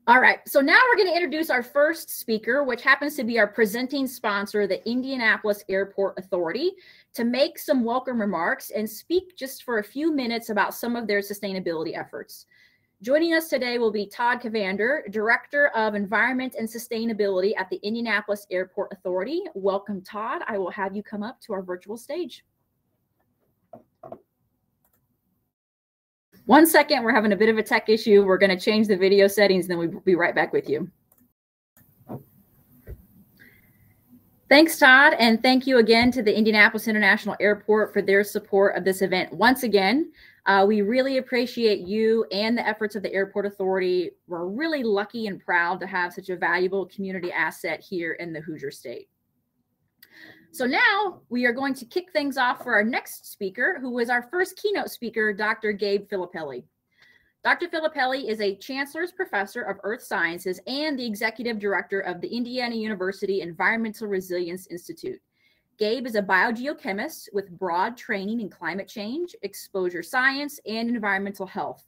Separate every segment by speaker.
Speaker 1: All right, so now we're going to introduce our first speaker, which happens to be our presenting sponsor, the Indianapolis Airport Authority, to make some welcome remarks and speak just for a few minutes about some of their sustainability efforts. Joining us today will be Todd Cavander, Director of Environment and Sustainability at the Indianapolis Airport Authority. Welcome, Todd. I will have you come up to our virtual stage. 1 second, we're having a bit of a tech issue. We're going to change the video settings, and then we'll be right back with you. Thanks, Todd, and thank you again to the Indianapolis International Airport for their support of this event. Once again, we really appreciate you and the efforts of the Airport Authority. We're really lucky and proud to have such a valuable community asset here in the Hoosier State. So now we are going to kick things off for our next speaker, who is our first keynote speaker, Dr. Gabe Filippelli. Dr. Filippelli is a Chancellor's Professor of Earth Sciences and the Executive Director of the Indiana University Environmental Resilience Institute. Gabe is a biogeochemist with broad training in climate change, exposure science, and environmental health.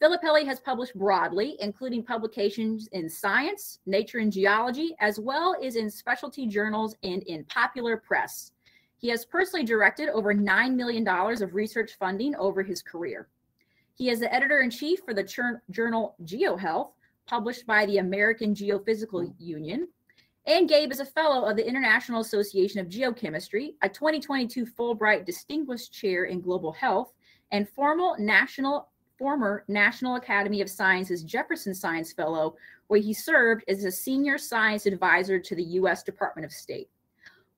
Speaker 1: Filippelli has published broadly, including publications in science, nature and geology, as well as in specialty journals and in popular press. He has personally directed over $9 million of research funding over his career. He is the editor-in-chief for the journal GeoHealth, published by the American Geophysical Union. And Gabe is a fellow of the International Association of Geochemistry, a 2022 Fulbright Distinguished Chair in Global Health, and former National Academy of Sciences Jefferson Science Fellow, where he served as a senior science advisor to the U.S. Department of State.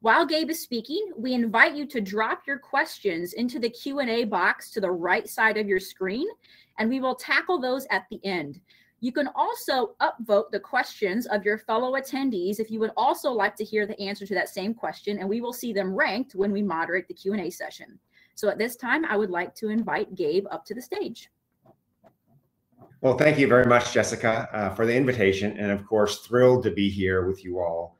Speaker 1: While Gabe is speaking, we invite you to drop your questions into the Q&A box to the right side of your screen, and we will tackle those at the end. You can also upvote the questions of your fellow attendees if you would also like to hear the answer to that same question, and we will see them ranked when we moderate the Q&A session. So at this time, I would like to invite Gabe up to the stage.
Speaker 2: Well, thank you very much, Jessica, for the invitation, and of course, thrilled to be here with you all,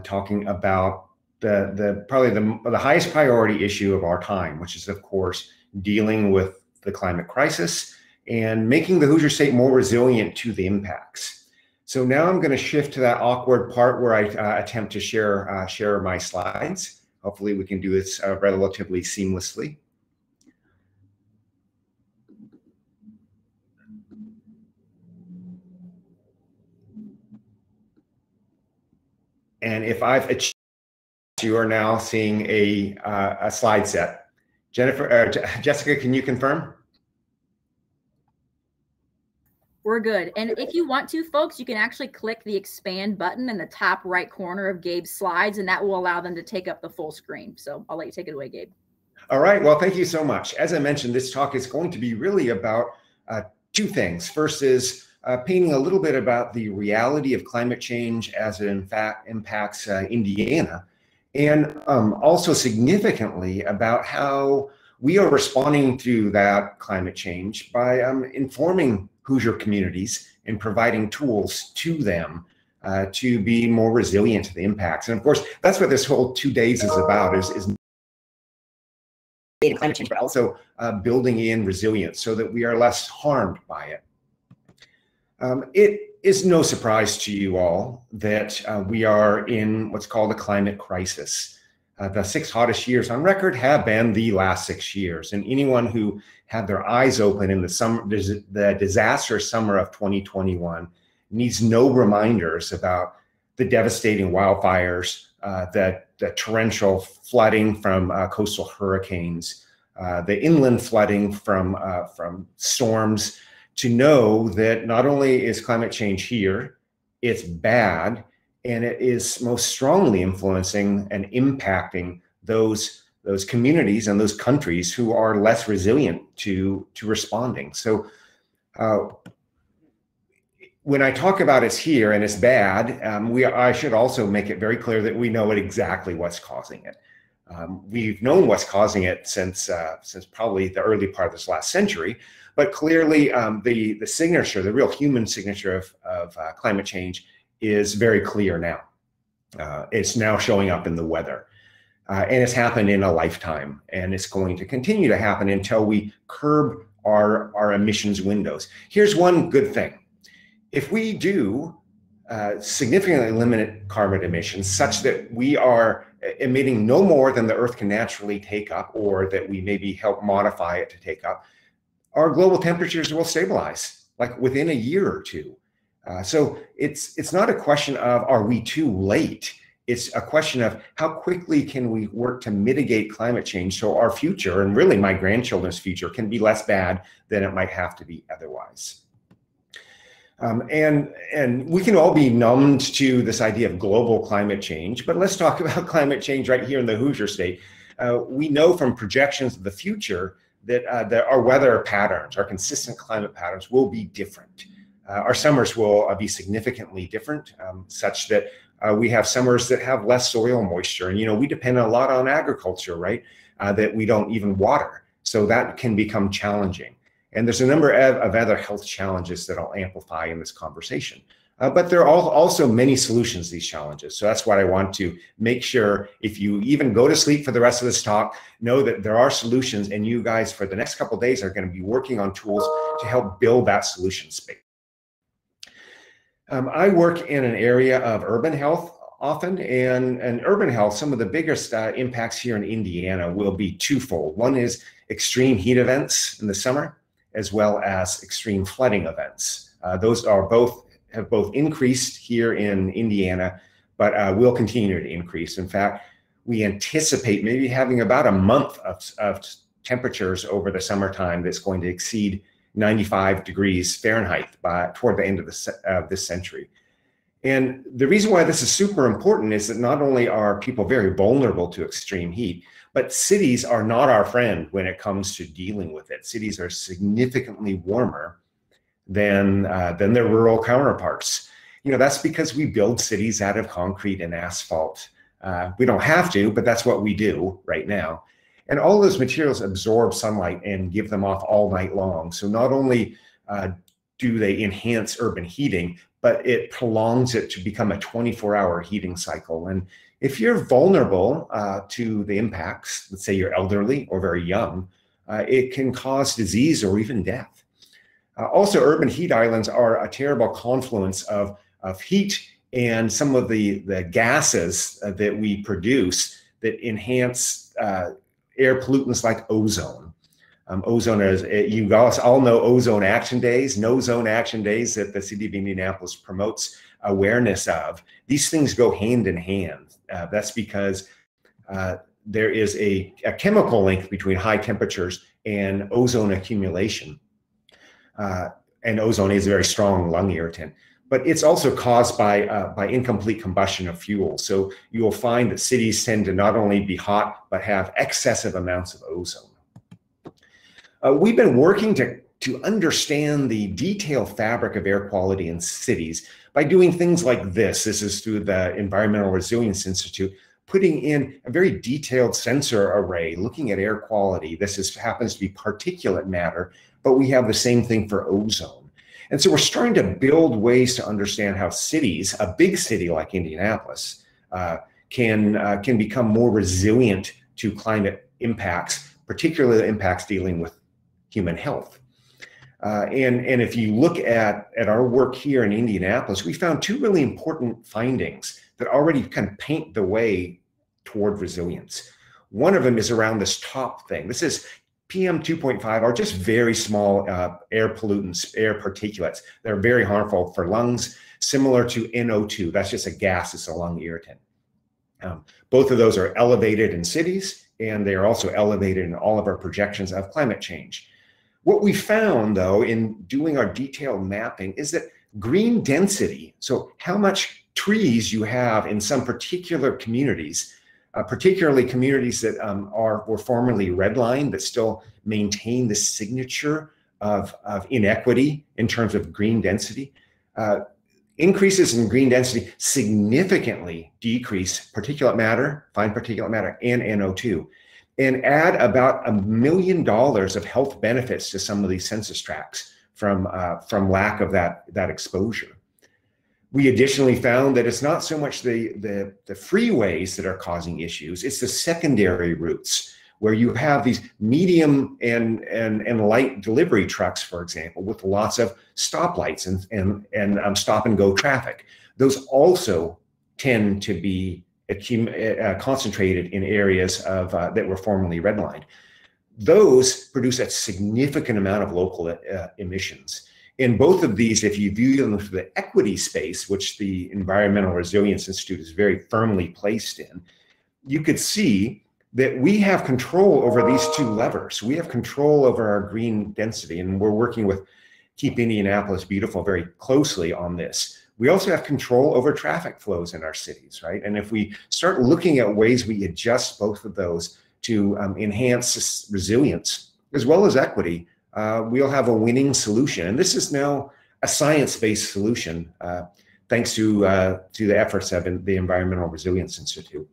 Speaker 2: talking about probably the highest priority issue of our time, which is, of course, dealing with the climate crisis and making the Hoosier State more resilient to the impacts. So now I'm going to shift to that awkward part where I attempt to share my slides. Hopefully, we can do this relatively seamlessly. And if I've achieved, you are now seeing a slide set. Jessica, can you confirm?
Speaker 1: We're good. And if you want to, folks, you can actually click the expand button in the top right corner of Gabe's slides, and that will allow them to take up the full screen. So I'll let you take it away, Gabe.
Speaker 2: All right. Well, thank you so much. As I mentioned, this talk is going to be really about two things. First is painting a little bit about the reality of climate change as it in fact impacts Indiana, and also significantly about how we are responding to that climate change by informing Hoosier communities and providing tools to them to be more resilient to the impacts. And of course, that's what this whole 2 days is about, is climate change, but also building in resilience so that we are less harmed by it. It is no surprise to you all that we are in what's called a climate crisis. The 6 hottest years on record have been the last 6 years. And anyone who had their eyes open in the disastrous summer of 2021 needs no reminders about the devastating wildfires, the torrential flooding from coastal hurricanes, the inland flooding from storms, to know that not only is climate change here, it's bad, and it is most strongly influencing and impacting those communities and those countries who are less resilient to responding. So when I talk about it's here and it's bad, I should also make it very clear that we know exactly what's causing it. We've known what's causing it since probably the early part of this last century, but clearly the signature, the real human signature of climate change is very clear now. It's now showing up in the weather. And it's happened in a lifetime, and it's going to continue to happen until we curb our emissions windows. Here's one good thing. If we do significantly limit carbon emissions such that we are emitting no more than the Earth can naturally take up, or that we maybe help modify it to take up, our global temperatures will stabilize like within a year or two. So it's not a question of are we too late? It's a question of how quickly can we work to mitigate climate change so our future, and really my grandchildren's future, can be less bad than it might have to be otherwise. And we can all be numbed to this idea of global climate change, but let's talk about climate change right here in the Hoosier State. We know from projections of the future that our weather patterns, our consistent climate patterns, will be different. Our summers will be significantly different, such that we have summers that have less soil moisture. And, we depend a lot on agriculture, right? That we don't even water. So that can become challenging. And there's a number of other health challenges that I'll amplify in this conversation. But there are also many solutions to these challenges. So that's what I want to make sure, if you even go to sleep for the rest of this talk, know that there are solutions, and you guys for the next couple of days are going to be working on tools to help build that solution space. I work in an area of urban health often, and urban health, some of the biggest impacts here in Indiana will be twofold. One is extreme heat events in the summer, as well as extreme flooding events. Those have both increased here in Indiana, but will continue to increase. In fact, we anticipate maybe having about a month of temperatures over the summertime that's going to exceed 95 degrees Fahrenheit toward the end of this century. And the reason why this is super important is that not only are people very vulnerable to extreme heat, but cities are not our friend when it comes to dealing with it. Cities are significantly warmer than their rural counterparts. That's because we build cities out of concrete and asphalt. We don't have to, but that's what we do right now. And all those materials absorb sunlight and give them off all night long. So not only do they enhance urban heating, but it prolongs it to become a 24-hour heating cycle. And if you're vulnerable to the impacts, let's say you're elderly or very young, it can cause disease or even death. Also, urban heat islands are a terrible confluence of heat and some of the gases that we produce that enhance air pollutants like ozone. Ozone is, you guys all know ozone action days, no zone action days that the city of Indianapolis promotes awareness of. These things go hand in hand. That's because there is a chemical link between high temperatures and ozone accumulation. And ozone is a very strong lung irritant, but it's also caused by incomplete combustion of fuel. So you will find that cities tend to not only be hot, but have excessive amounts of ozone. We've been working to understand the detailed fabric of air quality in cities by doing things like this. This is through the Environmental Resilience Institute, putting in a very detailed sensor array, looking at air quality. This happens to be particulate matter, but we have the same thing for ozone. And so we're starting to build ways to understand how cities, a big city like Indianapolis, can become more resilient to climate impacts, particularly the impacts dealing with human health. And if you look at our work here in Indianapolis, we found two really important findings that already kind of paint the way toward resilience. One of them is around this top thing. This is PM 2.5 are just very small air pollutants, air particulates. They're very harmful for lungs, similar to NO2. That's just a gas, it's a lung irritant. Both of those are elevated in cities, and they are also elevated in all of our projections of climate change. What we found, though, in doing our detailed mapping is that green density, so how much trees you have in some particular communities, particularly communities that were formerly redlined that still maintain the signature of inequity in terms of green density. Increases in green density significantly decrease particulate matter, fine particulate matter, and NO2, and add about $1 million of health benefits to some of these census tracts from lack of that exposure. We additionally found that it's not so much the freeways that are causing issues, it's the secondary routes, where you have these medium and light delivery trucks, for example, with lots of stoplights and stop and go traffic. Those also tend to be concentrated in areas of that were formerly redlined. Those produce a significant amount of local emissions. In both of these, if you view them through the equity space, which the Environmental Resilience Institute is very firmly placed in, you could see that we have control over these two levers. We have control over our green density, and we're working with Keep Indianapolis Beautiful very closely on this. We also have control over traffic flows in our cities, right? And if we start looking at ways we adjust both of those to enhance resilience as well as equity, we'll have a winning solution. And this is now a science-based solution, thanks to the efforts of the Environmental Resilience Institute.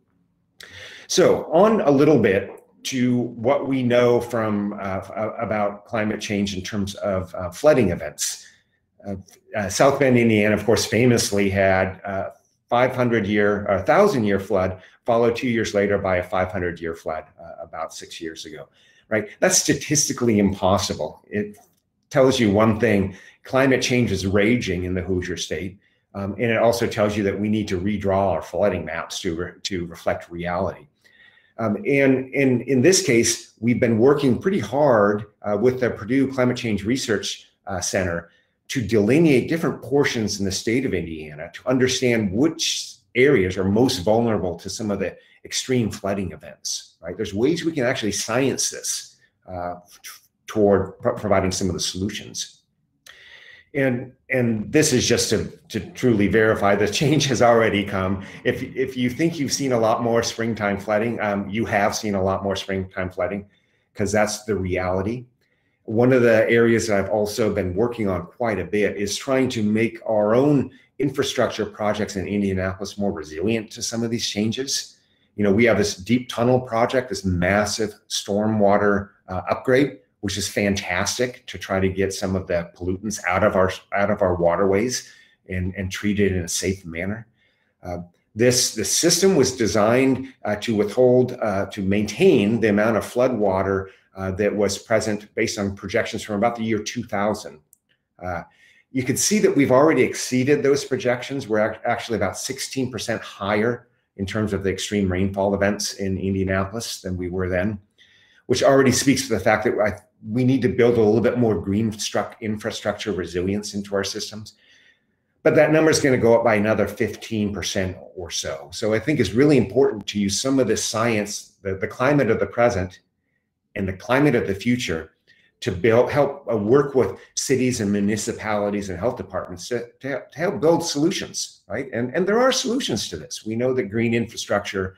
Speaker 2: So on a little bit to what we know from about climate change in terms of flooding events. South Bend, Indiana, of course, famously had a 1,000-year flood, followed 2 years later by a 500-year flood about 6 years ago, right? That's statistically impossible. It tells you one thing: climate change is raging in the Hoosier State, and it also tells you that we need to redraw our flooding maps to reflect reality. And in this case, we've been working pretty hard with the Purdue Climate Change Research Center to delineate different portions in the state of Indiana to understand which areas are most vulnerable to some of the extreme flooding events, right? There's ways we can actually science this toward providing some of the solutions. And this is just to truly verify the change has already come. If you think you've seen a lot more springtime flooding, you have seen a lot more springtime flooding, because that's the reality. One of the areas that I've also been working on quite a bit is trying to make our own infrastructure projects in Indianapolis more resilient to some of these changes. You know, we have this deep tunnel project, this massive stormwater upgrade, which is fantastic to try to get some of the pollutants out of our waterways and treat it in a safe manner. The system was designed to maintain the amount of flood water that was present based on projections from about the year 2000. You can see that we've already exceeded those projections. We're actually about 16% higher in terms of the extreme rainfall events in Indianapolis than we were then, which already speaks to the fact that we need to build a little bit more green infrastructure resilience into our systems. But that number is going to go up by another 15% or so. So I think it's really important to use some of this science, the climate of the present and the climate of the future, to help work with cities and municipalities and health departments to help build solutions, right? And there are solutions to this. We know that green infrastructure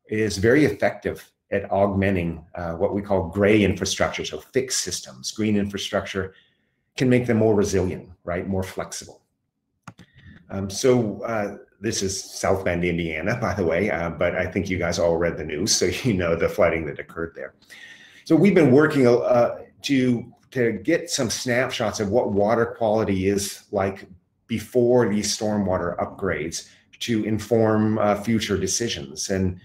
Speaker 2: is very effective at augmenting what we call gray infrastructure, so fixed systems. Green infrastructure can make them more resilient, right? More flexible. This is South Bend, Indiana, by the way, but I think you guys all read the news, so you know the flooding that occurred there. So we've been working to get some snapshots of what water quality is like before these stormwater upgrades to inform future decisions. And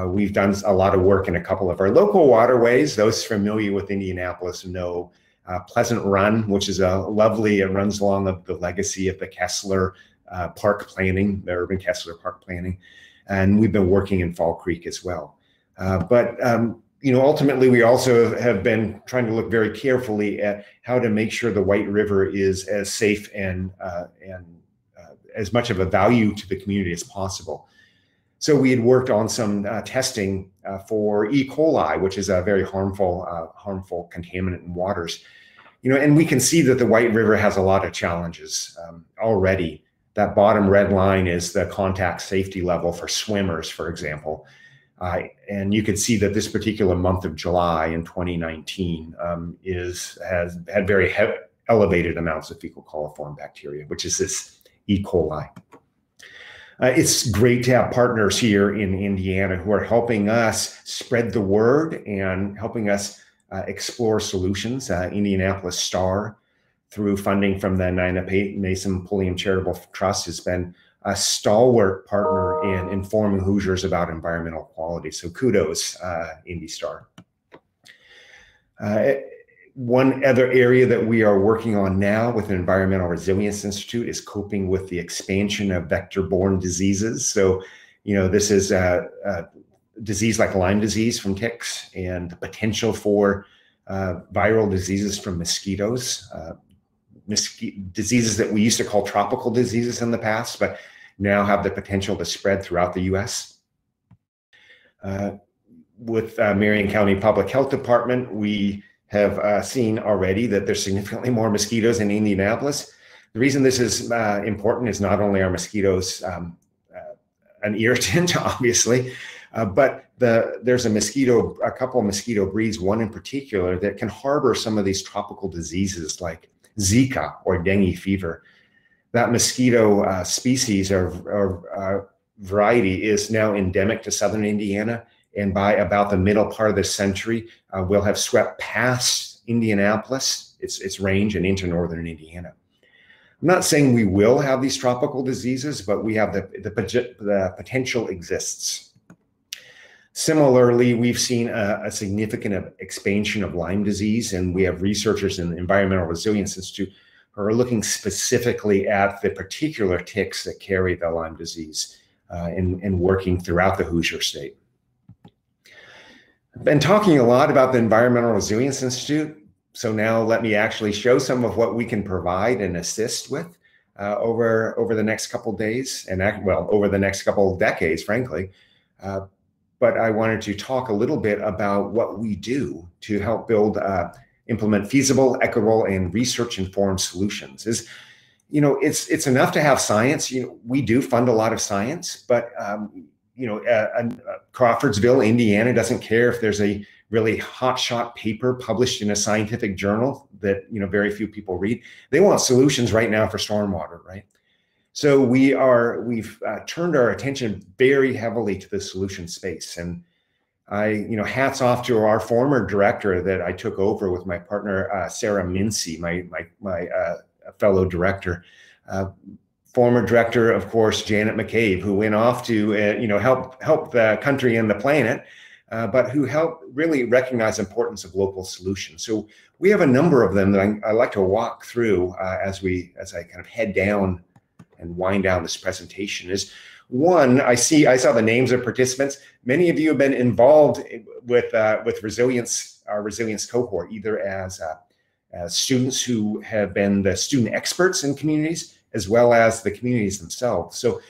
Speaker 2: we've done a lot of work in a couple of our local waterways. Those familiar with Indianapolis know Pleasant Run, which is it runs along the legacy of the Kessler Park planning, the urban Kessler Park planning. And we've been working in Fall Creek as well. Ultimately, we also have been trying to look very carefully at how to make sure the White River is as safe and as much of a value to the community as possible. So we had worked on some testing for E. coli, which is a very harmful contaminant in waters. And we can see that the White River has a lot of challenges already. That bottom red line is the contact safety level for swimmers, for example. And you can see that this particular month of July in 2019 has had very elevated amounts of fecal coliform bacteria, which is this E. coli. It's great to have partners here in Indiana who are helping us spread the word and helping us explore solutions. Indianapolis Star, through funding from the Nina Mason Pulliam Charitable Trust, has been a stalwart partner in informing Hoosiers about environmental quality. So kudos, Indy Star. One other area that we are working on now with an Environmental Resilience Institute is coping with the expansion of vector-borne diseases. So, this is a disease like Lyme disease from ticks, and the potential for viral diseases from mosquitoes, diseases that we used to call tropical diseases in the past, but now have the potential to spread throughout the U.S. With Marion County Public Health Department, we have seen already that there's significantly more mosquitoes in Indianapolis. The reason this is important is not only are mosquitoes an irritant, obviously, but there's a couple of mosquito breeds, one in particular, that can harbor some of these tropical diseases like Zika or dengue fever. That mosquito species or variety is now endemic to southern Indiana, and by about the middle part of this century, will have swept past Indianapolis, its range, and into northern Indiana. I'm not saying we will have these tropical diseases, but we have the potential exists. Similarly, we've seen a significant expansion of Lyme disease, and we have researchers in the Environmental Resilience Institute who are looking specifically at the particular ticks that carry the Lyme disease and working throughout the Hoosier state. I've been talking a lot about the Environmental Resilience Institute, so now let me actually show some of what we can provide and assist with over the next couple of days, and over the next couple of decades, frankly. But I wanted to talk a little bit about what we do to help implement feasible, equitable, and research-informed solutions. It's enough to have science. We do fund a lot of science, but Crawfordsville, Indiana doesn't care if there's a really hotshot paper published in a scientific journal that very few people read. They want solutions right now for stormwater, right? So we've turned our attention very heavily to the solution space, and hats off to our former director that I took over with my partner Sarah Mincy, my fellow director. Former director, of course, Janet McCabe, who went off to help the country and the planet, but who helped really recognize the importance of local solutions. So we have a number of them that I like to walk through as I kind of head down and wind down this presentation. Is one, I saw the names of participants. Many of you have been involved with resilience, our resilience cohort, either as students who have been the student experts in communities, as well as the communities themselves. So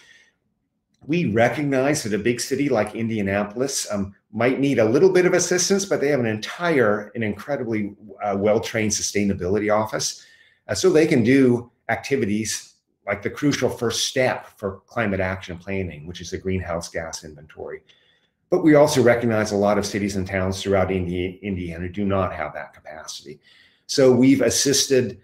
Speaker 2: we recognize that a big city like Indianapolis might need a little bit of assistance, but they have an incredibly well-trained sustainability office. So they can do activities like the crucial first step for climate action planning, which is the greenhouse gas inventory. But we also recognize a lot of cities and towns throughout Indiana do not have that capacity. So we've assisted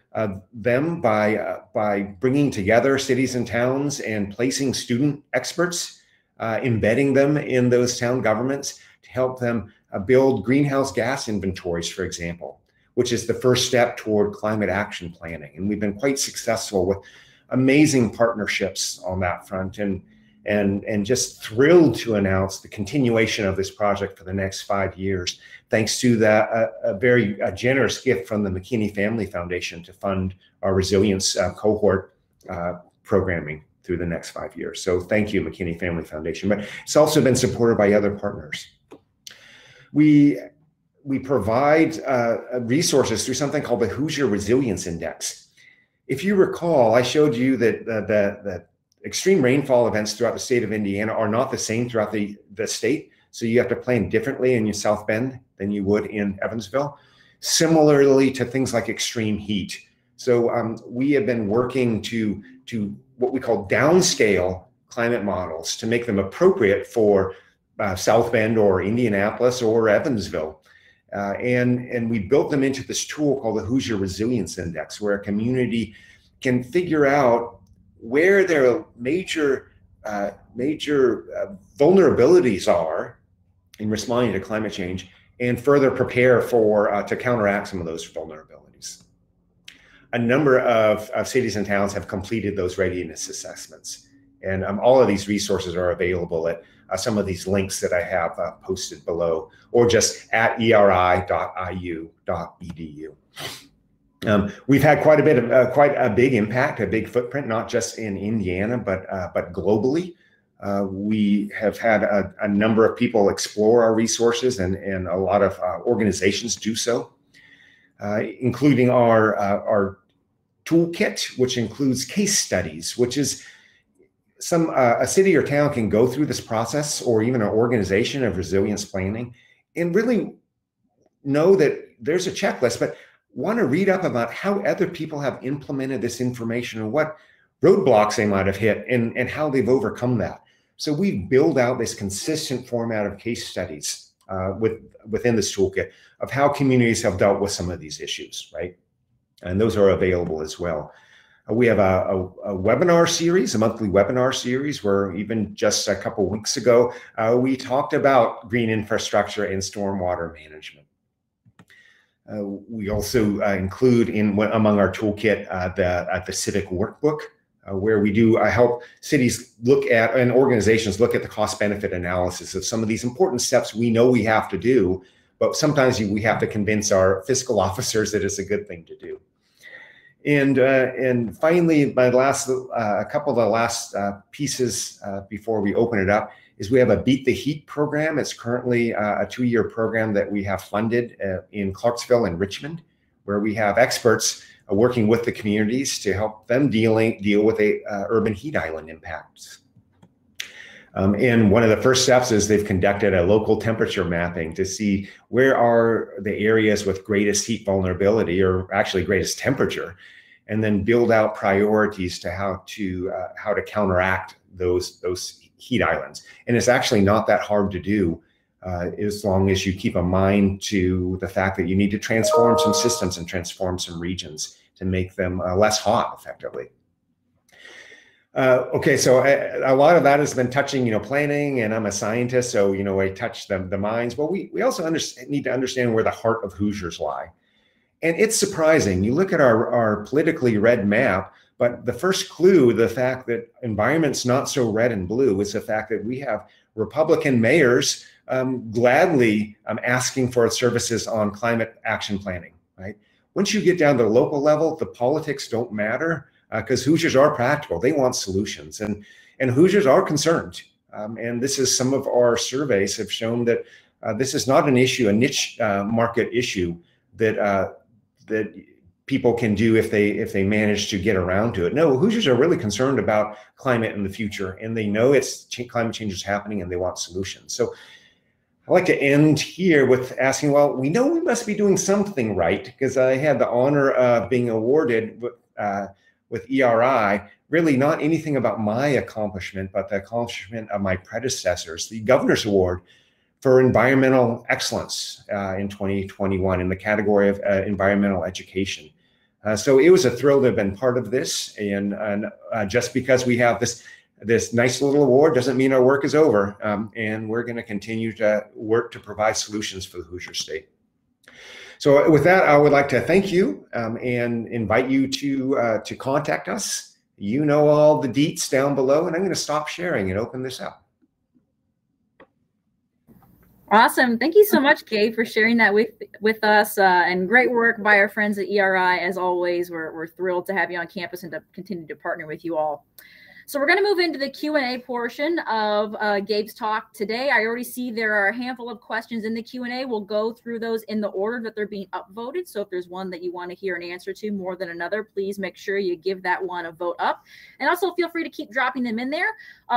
Speaker 2: them by bringing together cities and towns and placing student experts, embedding them in those town governments to help them build greenhouse gas inventories, for example, which is the first step toward climate action planning. And we've been quite successful with amazing partnerships on that front, and just thrilled to announce the continuation of this project for the next 5 years, thanks to a very generous gift from the McKinney Family Foundation to fund our resilience cohort programming through the next 5 years. So thank you, McKinney Family Foundation. But it's also been supported by other partners. We provide resources through something called the Hoosier Resilience Index. If you recall, I showed you that the extreme rainfall events throughout the state of Indiana are not the same throughout the state. So you have to plan differently in your South Bend than you would in Evansville. Similarly to things like extreme heat. So we have been working to what we call downscale climate models to make them appropriate for South Bend or Indianapolis or Evansville. And we built them into this tool called the Hoosier Resilience Index, where a community can figure out where their major vulnerabilities are in responding to climate change, and further prepare to counteract some of those vulnerabilities. A number of cities and towns have completed those readiness assessments, And all of these resources are available at some of these links that I have posted below, or just at eri.iu.edu. We've had quite a big impact, a big footprint, not just in Indiana, but globally. We have had a number of people explore our resources, and a lot of organizations do so, including our toolkit, which includes case studies, which is a city or town can go through this process, or even an organization of resilience planning, and really know that there's a checklist, but want to read up about how other people have implemented this information and what roadblocks they might have hit, and how they've overcome that. So we build out this consistent format of case studies within this toolkit of how communities have dealt with some of these issues, right? And those are available as well. We have a webinar series, a monthly webinar series, where even just a couple of weeks ago, we talked about green infrastructure and stormwater management. We also include among our toolkit the civic workbook, where we do help cities look at, and organizations look at, the cost-benefit analysis of some of these important steps we know we have to do, but sometimes we have to convince our fiscal officers that it's a good thing to do. And finally, a couple of the last pieces before we open it up is we have a Beat the Heat program. It's currently a 2-year program that we have funded in Clarksville and Richmond, where we have experts working with the communities to help them deal with urban heat island impacts. And one of the first steps is they've conducted a local temperature mapping to see where are the areas with greatest heat vulnerability, or actually greatest temperature, and then build out priorities to how to counteract those heat islands. And it's actually not that hard to do, as long as you keep a mind to the fact that you need to transform some systems and transform some regions to make them less hot effectively. Okay, so a lot of that has been touching, planning, and I'm a scientist, so, I touch the minds. Well, we also need to understand where the heart of Hoosiers lie. And it's surprising. You look at our politically red map, but the first clue, the fact that environment's not so red and blue, is the fact that we have Republican mayors gladly asking for services on climate action planning, right? Once you get down to the local level, the politics don't matter, because Hoosiers are practical. They want solutions, and Hoosiers are concerned. And this is, some of our surveys have shown that this is not an issue, a niche market issue that people can do if they manage to get around to it. No, Hoosiers are really concerned about climate in the future, and they know climate change is happening, and they want solutions. So I'd like to end here with asking, well, we know we must be doing something right, because I had the honor of being awarded with ERI, really not anything about my accomplishment, but the accomplishment of my predecessors, the Governor's Award for Environmental Excellence in 2021 in the category of environmental education. So it was a thrill to have been part of this, and just because we have this nice little award doesn't mean our work is over, and we're going to continue to work to provide solutions for the Hoosier State. So with that, I would like to thank you and invite you to contact us. You know all the deets down below, and I'm going to stop sharing and open this up.
Speaker 1: Awesome. Thank you so much, Gabe, for sharing that with us, and great work by our friends at ERI. As always, we're thrilled to have you on campus and to continue to partner with you all. So we're going to move into the Q&A portion of Gabe's talk today. I already see there are a handful of questions in the Q&A. We'll go through those in the order that they're being upvoted. So if there's one that you want to hear an answer to more than another, please make sure you give that one a vote up. And also feel free to keep dropping them in there.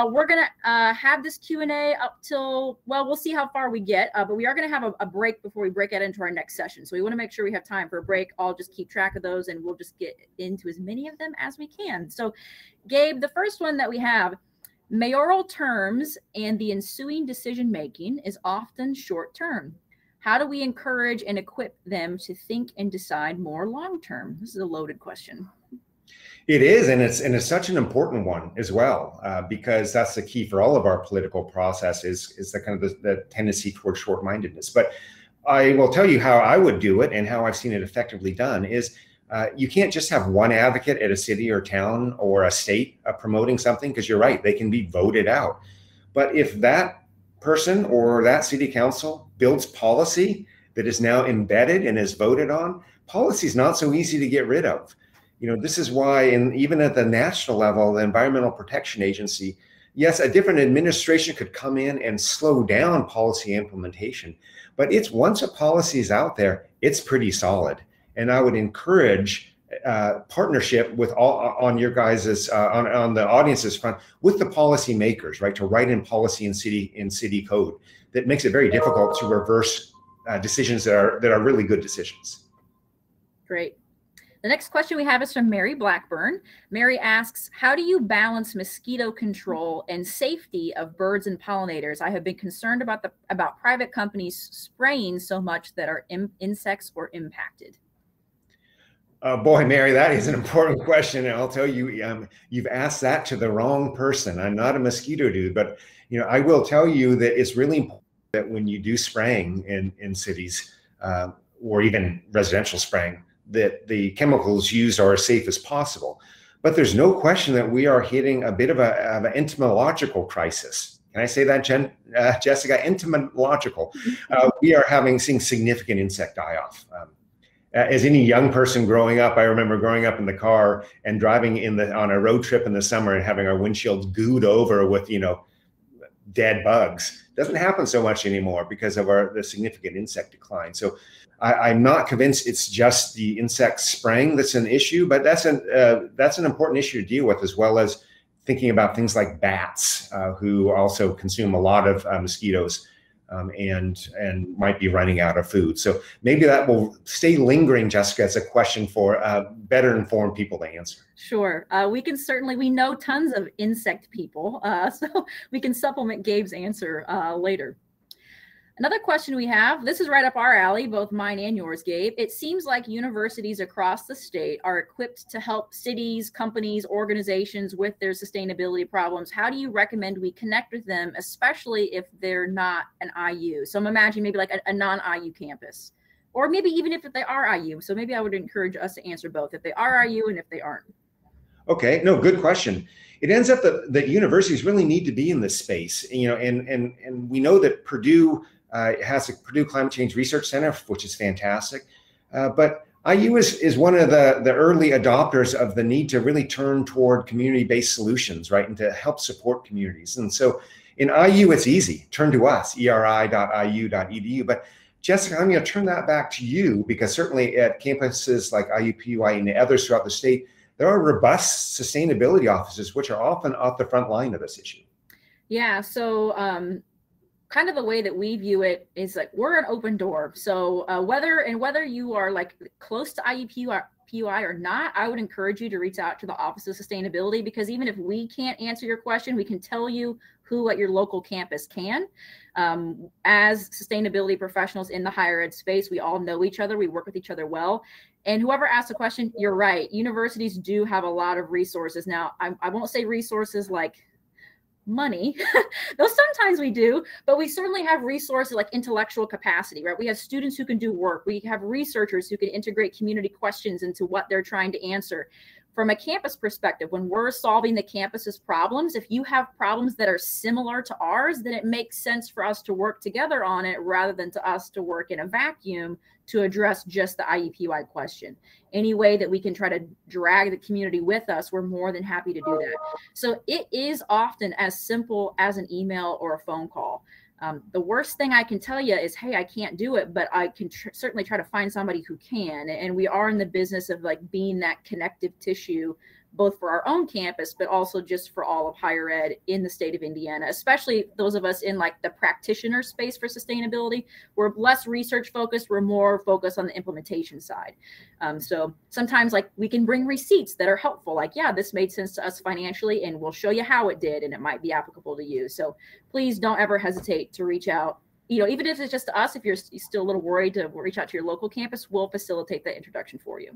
Speaker 1: We're going to have this Q&A up till, well, we'll see how far we get, but we are going to have a break before we break out into our next session. So we want to make sure we have time for a break. I'll just keep track of those, and we'll just get into as many of them as we can. So Gabe, the first one that we have, mayoral terms and the ensuing decision-making is often short-term. How do we encourage and equip them to think and decide more long-term? This is a loaded question.
Speaker 2: It is, and it's such an important one as well, because that's the key for all of our political process is the kind of the tendency towards short-mindedness. But I will tell you how I would do it and how I've seen it effectively done is You can't just have one advocate at a city or town or a state promoting something, because you're right, they can be voted out. But if that person or that city council builds policy that is now embedded and is voted on, policy is not so easy to get rid of. This is why, even at the national level, the Environmental Protection Agency, yes, a different administration could come in and slow down policy implementation, but once a policy is out there, it's pretty solid. And I would encourage partnership with all on your guys's on the audience's front with the policy makers, right, to write in policy in city code that makes it very difficult to reverse decisions that are really good decisions.
Speaker 1: Great. The next question we have is from Mary Blackburn. Mary asks, how do you balance mosquito control and safety of birds and pollinators? I have been concerned about private companies spraying so much that our insects were impacted.
Speaker 2: Boy, Mary, that is an important question. And I'll tell you, you've asked that to the wrong person. I'm not a mosquito dude, but I will tell you that it's really important that when you do spraying in cities or even residential spraying, that the chemicals used are as safe as possible. But there's no question that we are hitting a bit of an entomological crisis. Can I say that, Jessica? Entomological. We are seeing significant insect die-off. As any young person growing up, I remember growing up in the car and driving on a road trip in the summer and having our windshields gooed over with, dead bugs. It doesn't happen so much anymore because of the significant insect decline. So I'm not convinced it's just the insect spraying that's an issue, but that's an important issue to deal with, as well as thinking about things like bats, who also consume a lot of mosquitoes and might be running out of food. So maybe that will stay lingering, Jessica, as a question for better informed people to answer.
Speaker 1: Sure. We know tons of insect people, so we can supplement Gabe's answer later. Another question we have, this is right up our alley, both mine and yours, Gabe. It seems like universities across the state are equipped to help cities, companies, organizations with their sustainability problems. How do you recommend we connect with them, especially if they're not an IU? So I'm imagining maybe like a non-IU campus, or maybe even if they are IU. So maybe I would encourage us to answer both, if they are IU and if they aren't.
Speaker 2: Okay, no, good question. It ends up that universities really need to be in this space, and we know that Purdue has a Purdue Climate Change Research Center, which is fantastic. But IU is one of the early adopters of the need to really turn toward community-based solutions, right, and to help support communities. And so in IU, it's easy. Turn to us, eri.iu.edu. But Jessica, I'm going to turn that back to you, because certainly at campuses like IUPUI and the others throughout the state, there are robust sustainability offices, which are often off the front line of this issue. Yeah,
Speaker 1: so kind of the way that we view it is like we're an open door. So whether you are like close to IUPUI or not, I would encourage you to reach out to the Office of Sustainability, because even if we can't answer your question, we can tell you who at your local campus can. As sustainability professionals in the higher ed space, we all know each other. We work with each other well. And whoever asked the question, you're right. Universities do have a lot of resources. Now, I won't say resources like money, though sometimes we do, but we certainly have resources like intellectual capacity, right? We have students who can do work. We have researchers who can integrate community questions into what they're trying to answer. From a campus perspective, when we're solving the campus's problems, if you have problems that are similar to ours, then it makes sense for us to work together on it rather than to us to work in a vacuum to address just the IUPUI question. Any way that we can try to drag the community with us, we're more than happy to do that. So it is often as simple as an email or a phone call. The worst thing I can tell you is, hey, I can't do it, but I can certainly try to find somebody who can. And we are in the business of like being that connective tissue, both for our own campus, but also just for all of higher ed in the state of Indiana, especially those of us in like the practitioner space for sustainability. We're less research focused. We're more focused on the implementation side. So sometimes like we can bring receipts that are helpful. Like, yeah, this made sense to us financially and we'll show you how it did and it might be applicable to you. So please don't ever hesitate to reach out. Even if it's just to us, if you're still a little worried, to reach out to your local campus, we'll facilitate that introduction for you.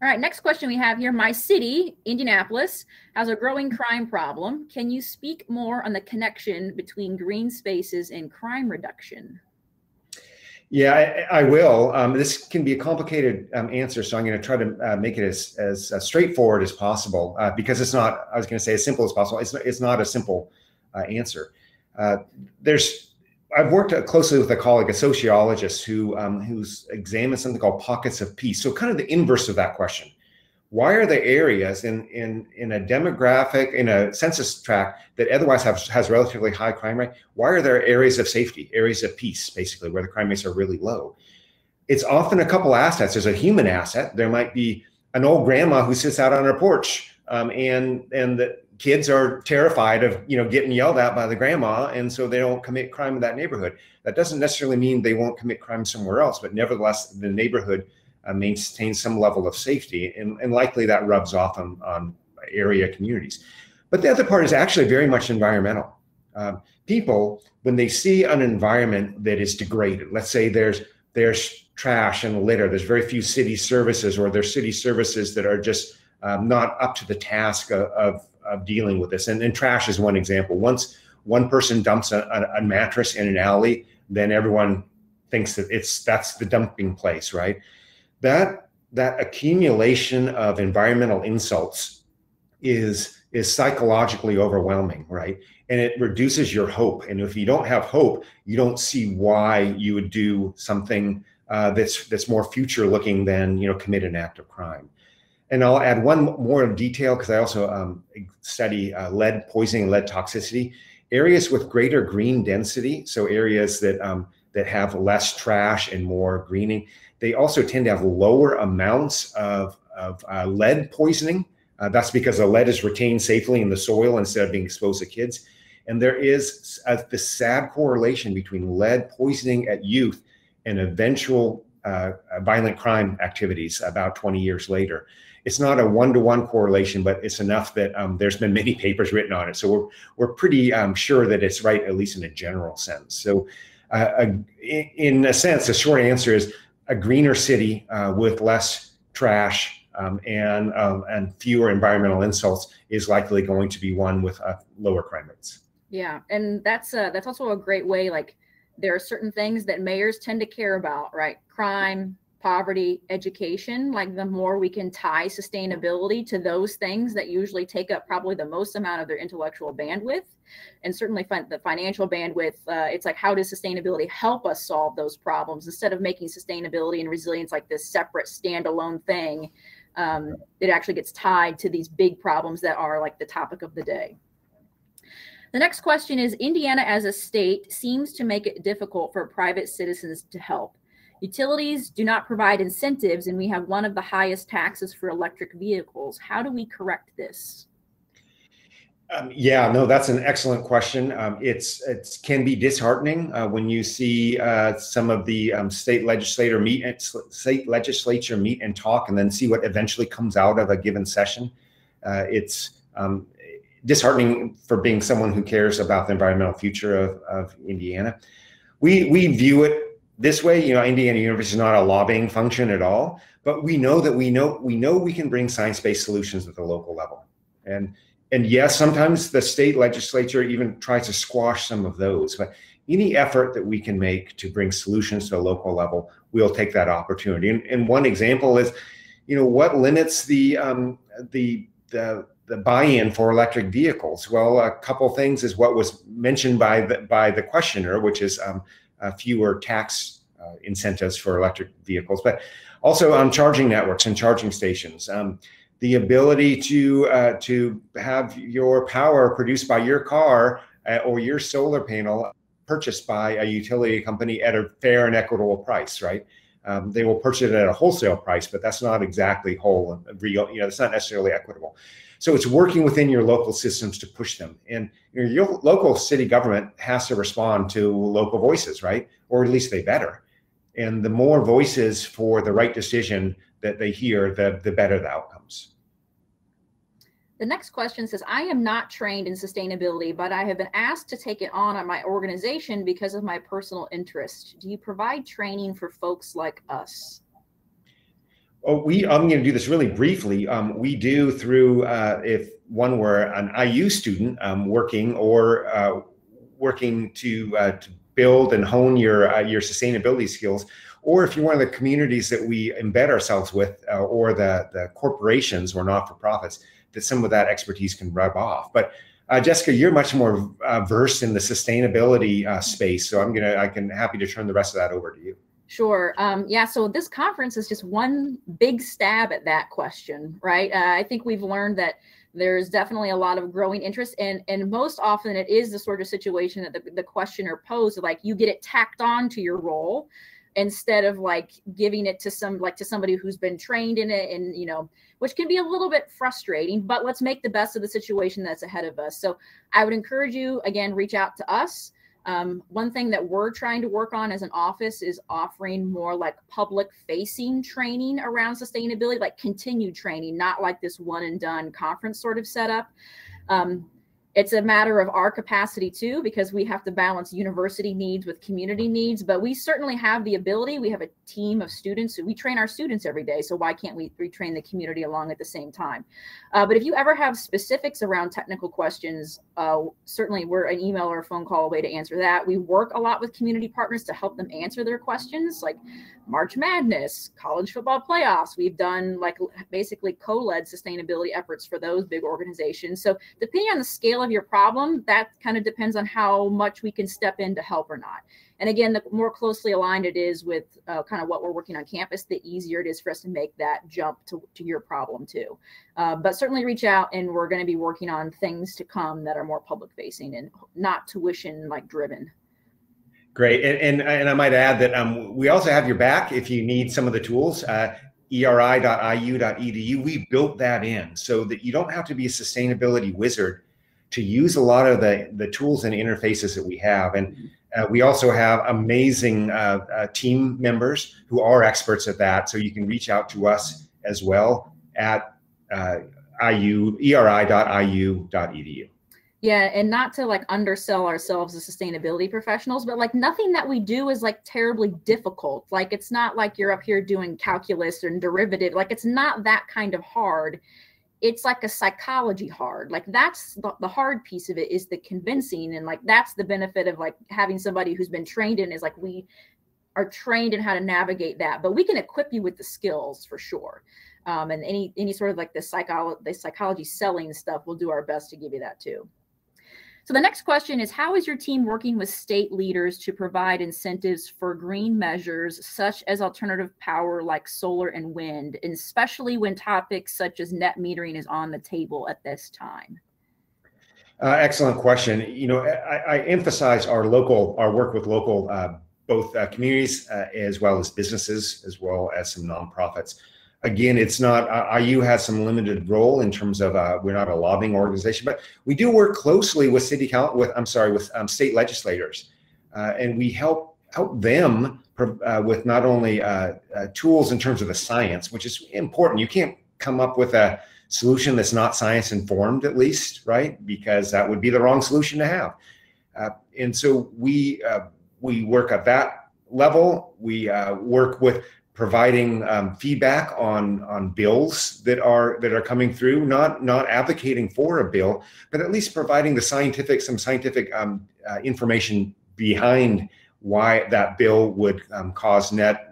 Speaker 1: All right, next question we have here. My city, Indianapolis, has a growing crime problem. Can you speak more on the connection between green spaces and crime reduction?
Speaker 2: Yeah, I will. This can be a complicated answer, so I'm going to try to make it as straightforward as possible because it's not, I was going to say as simple as possible. It's not a simple answer. I've worked closely with a colleague, a sociologist, who's examined something called pockets of peace. So kind of the inverse of that question. Why are there areas in a demographic, in a census tract that otherwise has relatively high crime rate? Why are there areas of safety, areas of peace, basically, where the crime rates are really low? It's often a couple assets. There's a human asset. There might be an old grandma who sits out on her porch, and the kids are terrified of getting yelled at by the grandma, and so they don't commit crime in that neighborhood. That doesn't necessarily mean they won't commit crime somewhere else, but nevertheless, the neighborhood maintain some level of safety, and likely that rubs off on area communities. But the other part is actually very much environmental. People, when they see an environment that is degraded, let's say there's trash and litter, there's very few city services, or there's city services that are just not up to the task of dealing with this. And trash is one example. Once one person dumps a mattress in an alley, then everyone thinks that that's the dumping place, right? That accumulation of environmental insults is psychologically overwhelming, right? And it reduces your hope. And if you don't have hope, you don't see why you would do something that's more future looking than commit an act of crime. And I'll add one more detail because I also study lead poisoning, lead toxicity. Areas with greater green density, so areas that have less trash and more greening, they also tend to have lower amounts of lead poisoning. That's because the lead is retained safely in the soil instead of being exposed to kids. And there is this sad correlation between lead poisoning at youth and eventual violent crime activities about 20 years later. It's not a one-to-one correlation, but it's enough that there's been many papers written on it. So we're pretty sure that it's right, at least in a general sense. So in a sense, the short answer is a greener city with less trash and fewer environmental insults is likely going to be one with lower crime rates.
Speaker 1: Yeah, and that's also a great way. Like, there are certain things that mayors tend to care about, right? Crime, poverty, education. Like, the more we can tie sustainability to those things that usually take up probably the most amount of their intellectual bandwidth, and certainly the financial bandwidth, it's like, how does sustainability help us solve those problems instead of making sustainability and resilience like this separate standalone thing? It actually gets tied to these big problems that are like the topic of the day. The next question is, Indiana as a state seems to make it difficult for private citizens to help. Utilities do not provide incentives, and we have one of the highest taxes for electric vehicles. How do we correct this?
Speaker 2: Yeah, no, that's an excellent question. It can be disheartening when you see some of the state legislature meet and talk, and then see what eventually comes out of a given session. It's disheartening for being someone who cares about the environmental future of Indiana. We view it this way. Indiana University is not a lobbying function at all, but we know that we can bring science-based solutions at the local level. And yes, sometimes the state legislature even tries to squash some of those, but any effort that we can make to bring solutions to a local level, we'll take that opportunity. And one example is, what limits the buy-in for electric vehicles? Well, a couple things is what was mentioned by the questioner, which is fewer tax incentives for electric vehicles, but also on charging networks and charging stations. The ability to have your power produced by your car or your solar panel purchased by a utility company at a fair and equitable price, right? They will purchase it at a wholesale price, but that's not exactly whole and real. It's not necessarily equitable. So it's working within your local systems to push them. And your local city government has to respond to local voices, right? Or at least they better. And the more voices for the right decision that they hear, the better the outcomes.
Speaker 1: The next question says, I am not trained in sustainability, but I have been asked to take it on at my organization because of my personal interest. Do you provide training for folks like us?
Speaker 2: Oh, I'm going to do this really briefly. We do through, if one were an IU student working to build and hone your sustainability skills, or if you're one of the communities that we embed ourselves with, or the corporations or not-for-profits, that some of that expertise can rub off. But Jessica, you're much more versed in the sustainability space, so I'm happy to turn the rest of that over to you.
Speaker 1: Sure. Yeah, so this conference is just one big stab at that question, right? I think we've learned that there's definitely a lot of growing interest, and most often it is the sort of situation that the questioner posed, like you get it tacked on to your role instead of like giving it to somebody who's been trained in it, and which can be a little bit frustrating, but let's make the best of the situation that's ahead of us. So I would encourage you, again, reach out to us. One thing that we're trying to work on as an office is offering more like public facing training around sustainability, like continued training, not like this one and done conference sort of setup. It's a matter of our capacity too, because we have to balance university needs with community needs, but we certainly have the ability. We have a team of students. We train our students every day, so why can't we retrain the community along at the same time? But if you ever have specifics around technical questions, certainly we're an email or a phone call away to answer that. We work a lot with community partners to help them answer their questions, like March Madness, college football playoffs. We've done like basically co-led sustainability efforts for those big organizations. So depending on the scale of your problem, that kind of depends on how much we can step in to help or not. And again, the more closely aligned it is with kind of what we're working on campus, the easier it is for us to make that jump to your problem too. But certainly reach out, and we're going to be working on things to come that are more public facing and not tuition like driven.
Speaker 2: Great. And I might add that we also have your back if you need some of the tools. eri.iu.edu, we built that in so that you don't have to be a sustainability wizard to use a lot of the tools and interfaces that we have. And we also have amazing team members who are experts at that. So you can reach out to us as well at eri.iu.edu.
Speaker 1: Yeah, and not to like undersell ourselves as sustainability professionals, but like nothing that we do is like terribly difficult. Like it's not like you're up here doing calculus and derivative. Like it's not that kind of hard. It's like a psychology hard. Like that's the hard piece of it, is the convincing. And like that's the benefit of like having somebody who's been trained in, is like we are trained in how to navigate that, but we can equip you with the skills for sure. And any sort of like the psychology selling stuff, we'll do our best to give you that too. So the next question is, how is your team working with state leaders to provide incentives for green measures such as alternative power like solar and wind, and especially when topics such as net metering is on the table at this time?
Speaker 2: Excellent question. I emphasize our work with local, both communities as well as businesses, as well as some nonprofits. Again, it's not, IU has some limited role in terms of, we're not a lobbying organization, but we do work closely with state legislators. And we help them with not only tools in terms of the science, which is important. You can't come up with a solution that's not science informed, at least, right? Because that would be the wrong solution to have. And so we work at that level. We work with providing feedback on bills that are coming through, not advocating for a bill, but at least providing some scientific information behind why that bill would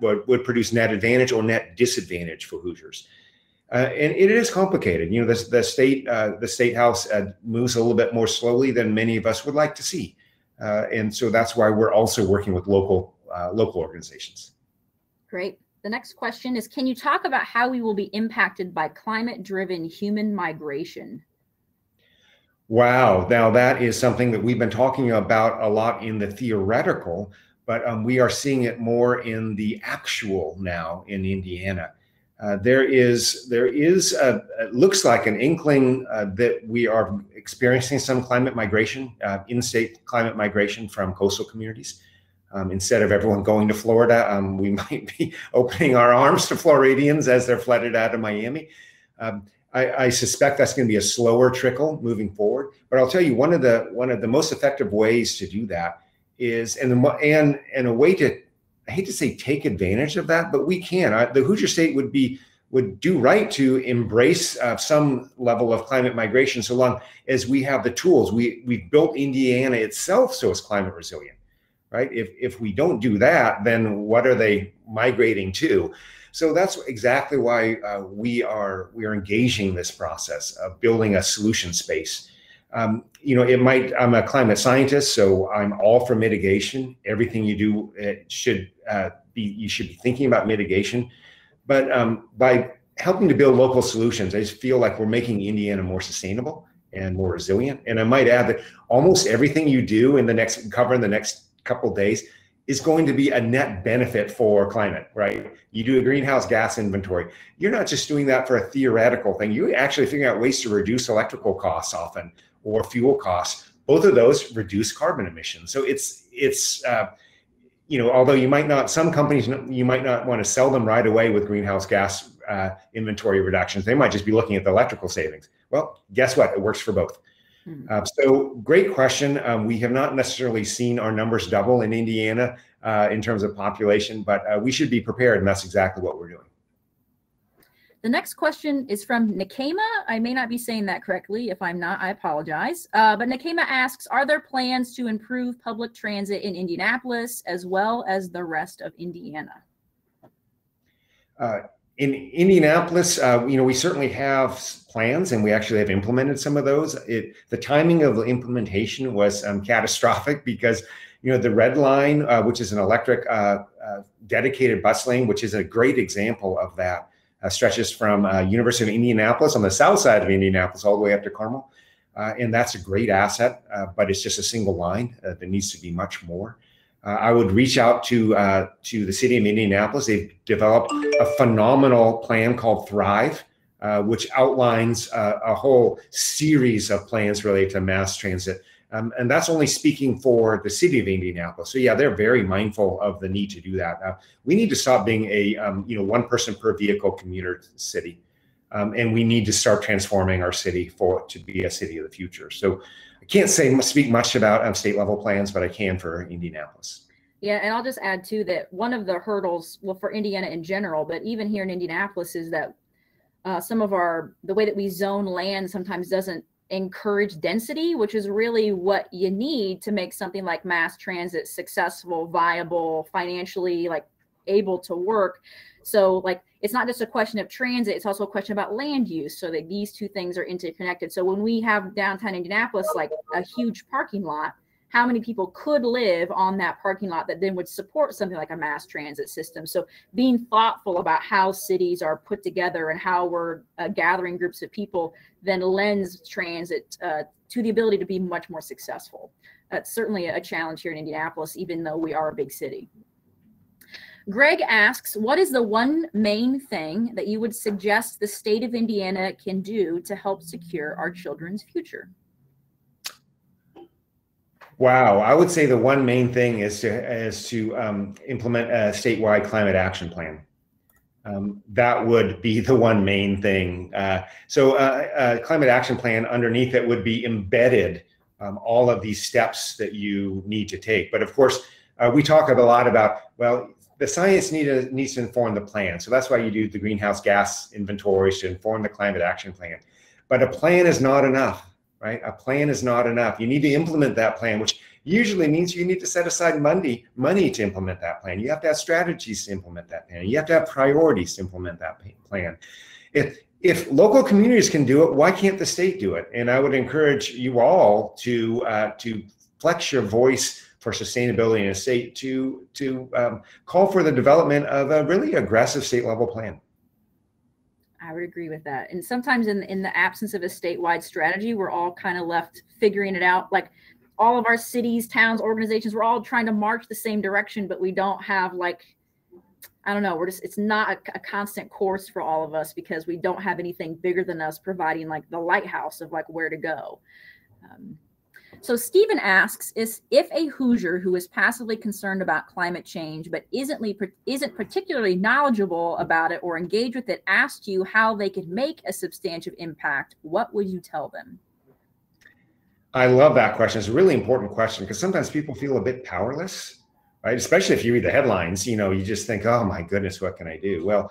Speaker 2: would produce net advantage or net disadvantage for Hoosiers. And it is complicated. The state house moves a little bit more slowly than many of us would like to see, and so that's why we're also working with local organizations.
Speaker 1: Great. The next question is, can you talk about how we will be impacted by climate-driven human migration?
Speaker 2: Wow. Now that is something that we've been talking about a lot in the theoretical, but we are seeing it more in the actual now in Indiana. There is it looks like an inkling that we are experiencing some climate migration, in-state climate migration from coastal communities. Instead of everyone going to Florida, we might be opening our arms to Floridians as they're flooded out of Miami. I suspect that's going to be a slower trickle moving forward. But I'll tell you, one of the most effective ways to do that is, and a way to, I hate to say take advantage of that, but we can. The Hoosier State would do right to embrace some level of climate migration, so long as we have the tools. We've built Indiana itself so it's climate resilient. right? If we don't do that, then what are they migrating to? So that's exactly why we are engaging this process of building a solution space. I'm a climate scientist, so I'm all for mitigation. Everything you do, you should be thinking about mitigation. But by helping to build local solutions, I just feel like we're making Indiana more sustainable and more resilient. And I might add that almost everything you do in the next couple of days is going to be a net benefit for climate, right? You do a greenhouse gas inventory. You're not just doing that for a theoretical thing. You're actually figuring out ways to reduce electrical costs often, or fuel costs. Both of those reduce carbon emissions. So although you might not, some companies, you might not want to sell them right away with greenhouse gas inventory reductions. They might just be looking at the electrical savings. Well, guess what? It works for both. So great question. We have not necessarily seen our numbers double in Indiana in terms of population, but we should be prepared, and that's exactly what we're doing.
Speaker 1: The next question is from Nakema. I may not be saying that correctly. If I'm not, I apologize. But Nakema asks, are there plans to improve public transit in Indianapolis as well as the rest of Indiana?
Speaker 2: In Indianapolis, we certainly have plans, and we actually have implemented some of those. The timing of the implementation was catastrophic because, the Red Line, which is an electric dedicated bus lane, which is a great example of that, stretches from University of Indianapolis on the south side of Indianapolis all the way up to Carmel. And that's a great asset, but it's just a single line. There needs to be much more. I would reach out to the city of Indianapolis. They've developed a phenomenal plan called Thrive, which outlines a whole series of plans related to mass transit. And that's only speaking for the city of Indianapolis. So yeah, they're very mindful of the need to do that. We need to stop being a one person per vehicle commuter city. And we need to start transforming our city to be a city of the future. So I can't speak much about state level plans, but I can for Indianapolis.
Speaker 1: Yeah, and I'll just add too that one of the hurdles, well, for Indiana in general, but even here in Indianapolis, is that the way that we zone land sometimes doesn't encourage density, which is really what you need to make something like mass transit successful, viable, financially able to work. So it's not just a question of transit, it's also a question about land use, so that these two things are interconnected. So when we have downtown Indianapolis, a huge parking lot, how many people could live on that parking lot that then would support something like a mass transit system? So being thoughtful about how cities are put together and how we're gathering groups of people then lends transit to the ability to be much more successful. That's certainly a challenge here in Indianapolis, even though we are a big city. Greg asks, what is the one main thing that you would suggest the state of Indiana can do to help secure our children's future?
Speaker 2: Wow, I would say the one main thing is to implement a statewide climate action plan. That would be the one main thing. So a climate action plan underneath it would be embedded all of these steps that you need to take. But of course, we talk a lot about, well, the science needs to inform the plan. So that's why you do the greenhouse gas inventories to inform the climate action plan. But a plan is not enough, right? A plan is not enough. You need to implement that plan, which usually means you need to set aside money to implement that plan. You have to have strategies to implement that plan. You have to have priorities to implement that plan. If local communities can do it, why can't the state do it? And I would encourage you all to flex your voice for sustainability in a state to call for the development of a really aggressive state level plan.
Speaker 1: I would agree with that. And sometimes in the absence of a statewide strategy, we're all kind of left figuring it out. All of our cities, towns, organizations, we're all trying to march the same direction, but we don't have I don't know, it's not a constant course for all of us because we don't have anything bigger than us providing the lighthouse of where to go. So Stephen asks, if a Hoosier who is passively concerned about climate change but isn't particularly knowledgeable about it or engaged with it asked you how they could make a substantive impact, what would you tell them?
Speaker 2: I love that question. It's a really important question because sometimes people feel a bit powerless, right? Especially if you read the headlines, you just think, oh my goodness, what can I do? Well,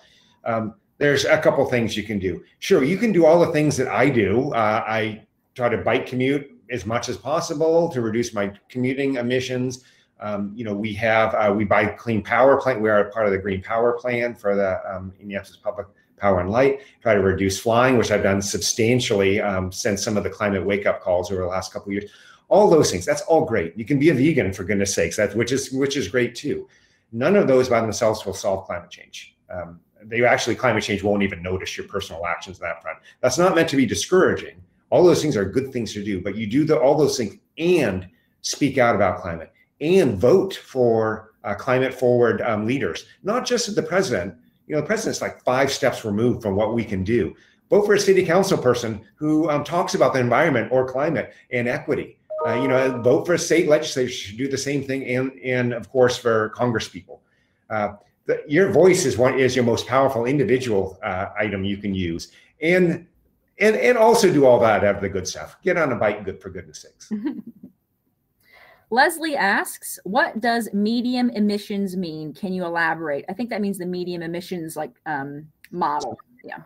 Speaker 2: there's a couple things you can do. Sure, you can do all the things that I do. I try to bike commute as much as possible to reduce my commuting emissions. We buy clean power plant. We are a part of the green power plan for the Indianapolis Public Power and Light. Try to reduce flying, which I've done substantially since some of the climate wake-up calls over the last couple of years. All those things, that's all great. You can be a vegan, for goodness sakes, which is great too. None of those by themselves will solve climate change. Climate change won't even notice your personal actions on that front. That's not meant to be discouraging. All those things are good things to do, but you do all those things and speak out about climate and vote for climate forward leaders, not just the president. The president's like 5 steps removed from what we can do. Vote for a city council person who talks about the environment or climate and equity. Vote for a state legislature to do the same thing, and of course for Congress people. Your voice is your most powerful individual item you can use, and also do all that other good stuff. Get on a bike, good for goodness sakes.
Speaker 1: Leslie asks, what does medium emissions mean? Can you elaborate? I think that means the medium emissions model. Yeah.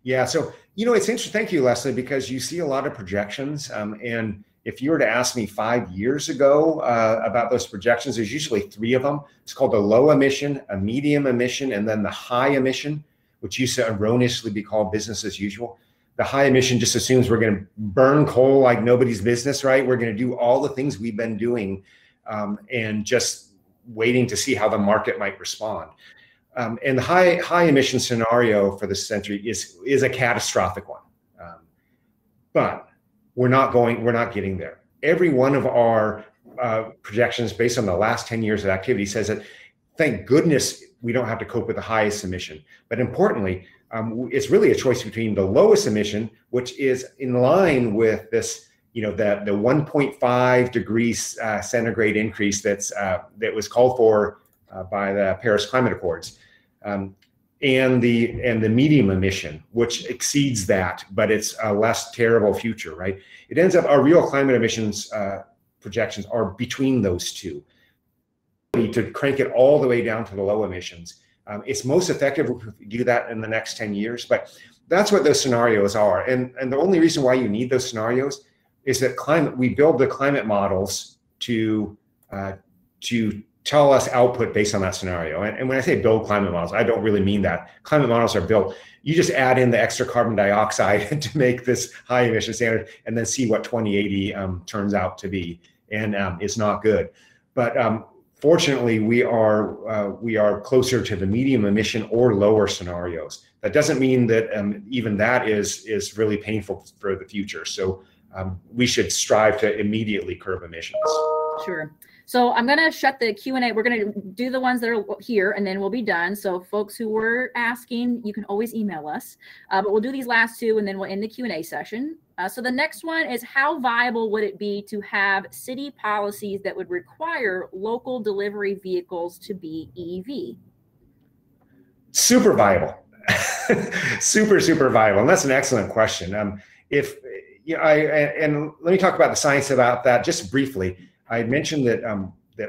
Speaker 1: Yeah.
Speaker 2: So, it's interesting. Thank you, Leslie, because you see a lot of projections. And if you were to ask me 5 years ago about those projections, there's usually 3 of them. It's called a low emission, a medium emission, and then the high emission, which used to erroneously be called business as usual. The high emission just assumes we're going to burn coal like nobody's business, right? We're going to do all the things we've been doing and just waiting to see how the market might respond. And the high emission scenario for this century is a catastrophic one. But we're not getting there. Every one of our projections based on the last 10 years of activity says that, thank goodness, we don't have to cope with the highest emission. But importantly, it's really a choice between the lowest emission, which is in line with this, the 1.5 degrees centigrade increase that was called for by the Paris Climate Accords, and the medium emission, which exceeds that, but it's a less terrible future, right? It ends up our real climate emissions projections are between those two. To crank it all the way down to the low emissions. It's most effective if we do that in the next 10 years, but that's what those scenarios are. And the only reason why you need those scenarios is that we build the climate models to tell us output based on that scenario. And when I say build climate models, I don't really mean that. Climate models are built. You just add in the extra carbon dioxide to make this high emission standard and then see what 2080 turns out to be. And it's not good. But fortunately, we are closer to the medium emission or lower scenarios. That doesn't mean that even that is really painful for the future. So we should strive to immediately curb emissions.
Speaker 1: Sure. So I'm going to shut the Q&A. We're going to do the ones that are here, and then we'll be done. So folks who were asking, you can always email us. But we'll do these last 2, and then we'll end the Q&A session. So the next one is, how viable would it be to have city policies that would require local delivery vehicles to be EV?
Speaker 2: Super viable. super viable. And that's an excellent question. And let me talk about the science about that just briefly. I had mentioned that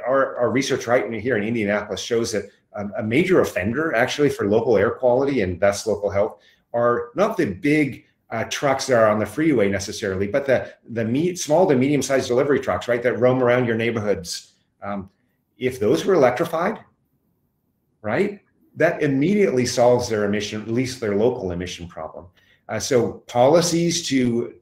Speaker 2: our research right here in Indianapolis shows that a major offender actually for local air quality and thus local health are not the big trucks that are on the freeway necessarily, but the small to medium-sized delivery trucks, right, that roam around your neighborhoods. If those were electrified, right, that immediately solves their emission, at least their local emission problem. So policies to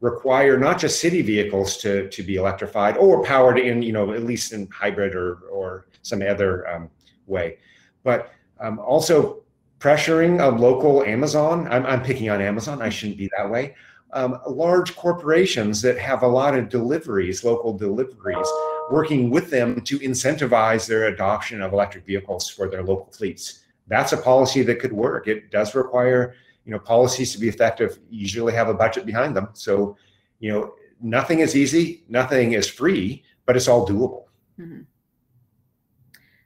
Speaker 2: require not just city vehicles to be electrified or powered in, at least in hybrid or some other way, but also pressuring a local Amazon. I'm picking on Amazon. I shouldn't be that way. Large corporations that have a lot of deliveries, local deliveries, working with them to incentivize their adoption of electric vehicles for their local fleets. That's a policy that could work. It does require policies to be effective, usually have a budget behind them. So, nothing is easy, nothing is free, but it's all doable.
Speaker 1: Mm-hmm.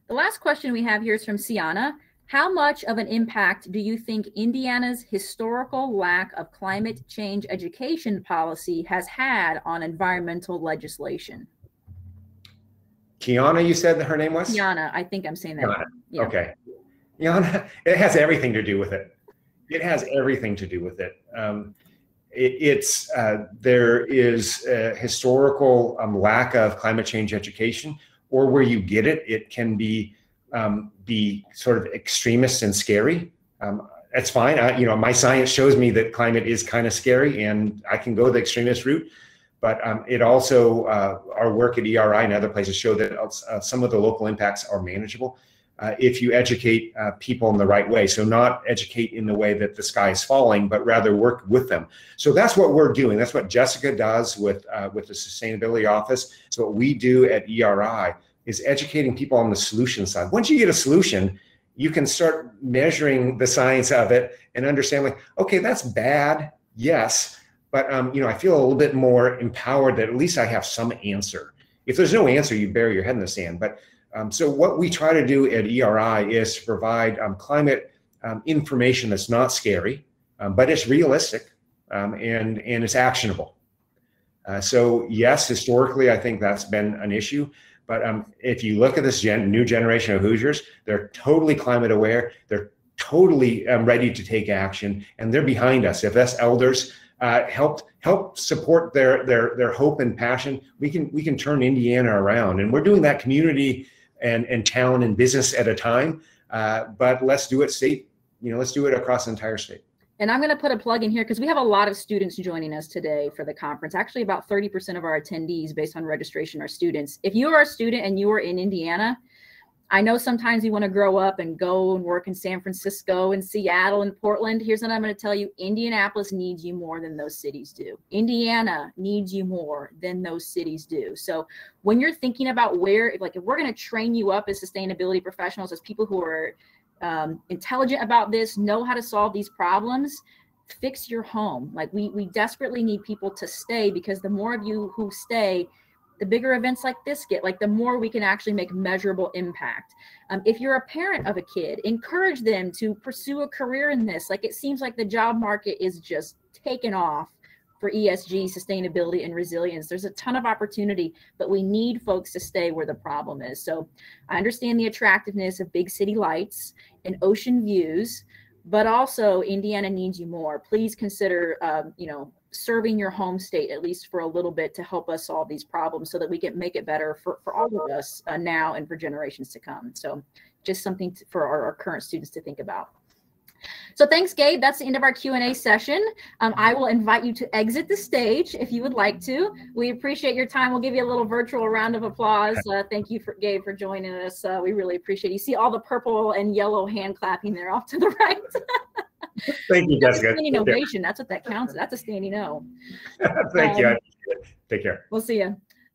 Speaker 1: The last question we have here is from Sienna. How much of an impact do you think Indiana's historical lack of climate change education policy has had on environmental legislation?
Speaker 2: Kiana, you said that her name was?
Speaker 1: Kiana, I think I'm saying that.
Speaker 2: Kiana.
Speaker 1: Yeah.
Speaker 2: Okay. Kiana, it has everything to do with it. It has everything to do with it. There is a historical lack of climate change education. or where you get it, it can be sort of extremist and scary. That's fine. My science shows me that climate is kind of scary, and I can go the extremist route. But it also, our work at ERI and other places show that some of the local impacts are manageable if you educate people in the right way. So not educate in the way that the sky is falling, but rather work with them. So that's what we're doing. That's what Jessica does with the Sustainability Office. So what we do at ERI is educating people on the solution side. Once you get a solution, you can start measuring the science of it and understand, like, okay, that's bad, yes, but I feel a little bit more empowered that at least I have some answer. If there's no answer, you bury your head in the sand. But so what we try to do at ERI is to provide climate information that's not scary, but it's realistic and it's actionable. So yes, historically, I think that's been an issue. But if you look at this new generation of Hoosiers, they're totally climate aware. They're totally ready to take action, and they're behind us. If us elders help support their hope and passion, we can turn Indiana around. And we're doing that community and town and business at a time. But let's do it state. Let's do it across the entire state.
Speaker 1: And I'm going to put a plug in here because we have a lot of students joining us today for the conference. Actually, about 30% of our attendees based on registration are students. If you are a student and you are in Indiana, I know sometimes you want to grow up and go and work in San Francisco and Seattle and Portland. Here's what I'm going to tell you. Indianapolis needs you more than those cities do. Indiana needs you more than those cities do. So when you're thinking about if we're going to train you up as sustainability professionals, as people who are intelligent about this, know how to solve these problems, fix your home. Like we desperately need people to stay, because the more of you who stay, the bigger events like this get, like the more we can actually make measurable impact. If you're a parent of a kid, encourage them to pursue a career in this. Like, it seems like the job market is just taken off for ESG, sustainability, and resilience. There's a ton of opportunity, but we need folks to stay where the problem is. So I understand the attractiveness of big city lights and ocean views, but also Indiana needs you more. Please consider, serving your home state, at least for a little bit, to help us solve these problems so that we can make it better for all of us now and for generations to come. So just something for our current students to think about. So thanks, Gabe. That's the end of our Q&A session. I will invite you to exit the stage if you would like to. We appreciate your time. We'll give you a little virtual round of applause. Thank you, Gabe, for joining us. We really appreciate it. You see all the purple and yellow hand clapping there off to the right.
Speaker 2: Thank you, Jessica.
Speaker 1: That's a standing ovation. That's what that counts. That's a standing O.
Speaker 2: Thank you. Take care.
Speaker 1: We'll see you.